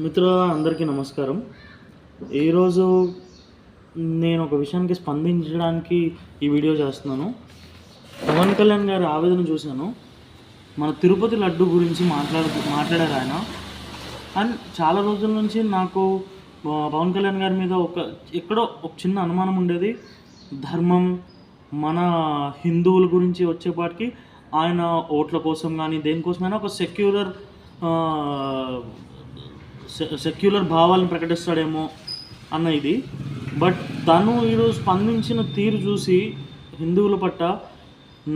మిత్రులారా అందరికీ నమస్కారం. ఈరోజు నేను ఒక విషయానికి స్పందించడానికి ఈ వీడియో చేస్తున్నాను. పవన్ కళ్యాణ్ గారి ఆవేదన చూశాను. మన తిరుపతి లడ్డు గురించి మాట్లాడారు ఆయన. అండ్ చాలా రోజుల నుంచి నాకు పవన్ కళ్యాణ్ గారి మీద ఎక్కడో ఒక చిన్న అనుమానం ఉండేది. ధర్మం, మన హిందువుల గురించి వచ్చేపాటికి ఆయన ఓట్ల కోసం కానీ దేనికోసమైనా ఒక సెక్యులర్ భావాలను ప్రకటిస్తాడేమో అన్న ఇది. బట్ తను ఈరోజు స్పందించిన తీరు చూసి హిందువుల పట్ల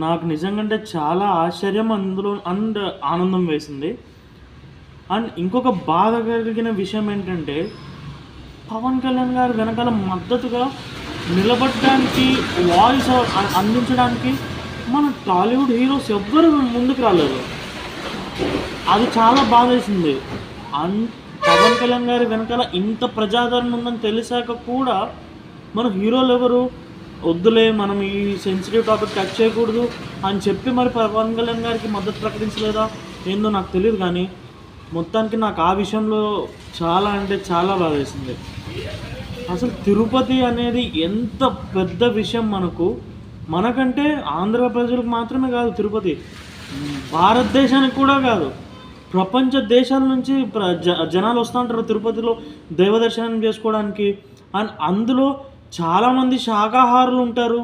నాకు నిజంగా చాలా ఆశ్చర్యం అండ్ ఆనందం వేసింది. అండ్ ఇంకొక బాధ కలిగిన విషయం ఏంటంటే, పవన్ కళ్యాణ్ గారు వెనకాల మద్దతుగా నిలబడడానికి, వాయిస్ అందించడానికి మన టాలీవుడ్ హీరోస్ ఎవ్వరు ముందుకు రాలేదు. అది చాలా బాధ వేసింది. పవన్ కళ్యాణ్ గారి వెనకాల ఇంత ప్రజాదరణ ఉందని తెలిసాక కూడా మన హీరోలు ఎవరు వద్దులే, మనం ఈ సెన్సిటివ్ టాపిక్ టచ్ చేయకూడదు అని చెప్పి మరి పవన్ కళ్యాణ్ గారికి మద్దతు ప్రకటించలేదా ఏందో నాకు తెలియదు. కానీ మొత్తానికి నాకు ఆ విషయంలో చాలా చాలా బాధ వేసింది. అసలు తిరుపతి అనేది ఎంత పెద్ద విషయం మనకంటే ఆంధ్ర ప్రజలకు మాత్రమే కాదు, తిరుపతి భారతదేశానికి కూడా కాదు, ప్రపంచ దేశాల నుంచి జనాలు వస్తూ ఉంటారు తిరుపతిలో దైవ దర్శనం చేసుకోవడానికి. అండ్ అందులో చాలామంది శాకాహారులు ఉంటారు.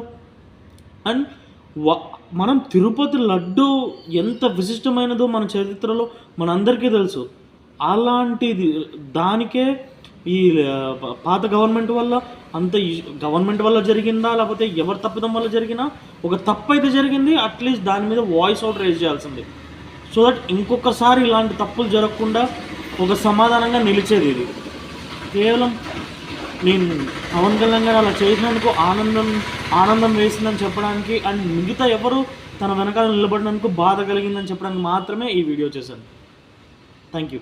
అండ్ మనం తిరుపతి లడ్డు ఎంత విశిష్టమైనదో మన చరిత్రలో మనందరికీ తెలుసు. అలాంటిది దానికే ఈ పాత గవర్నమెంట్ వల్ల గవర్నమెంట్ వల్ల జరిగిందా లేకపోతే ఎవరి తప్పిదం వల్ల జరిగినా ఒక తప్పు అయితే జరిగింది. అట్లీస్ట్ దాని మీద వాయిస్ అవుట్ రేజ్ చేయాల్సింది, సో దట్ ఇంకొకసారి ఇలాంటి తప్పులు జరగకుండా ఒక సమాధానంగా నిలిచేది. ఇది కేవలం నేను పవన్ కళ్యాణ్ గారు అలా చేసినందుకు ఆనందం వేసిందని చెప్పడానికి, అండ్ మిగతా ఎవరు తన వెనకాల నిలబడినందుకు బాధ కలిగిందని చెప్పడానికి మాత్రమే ఈ వీడియో చేశాను. Thank you.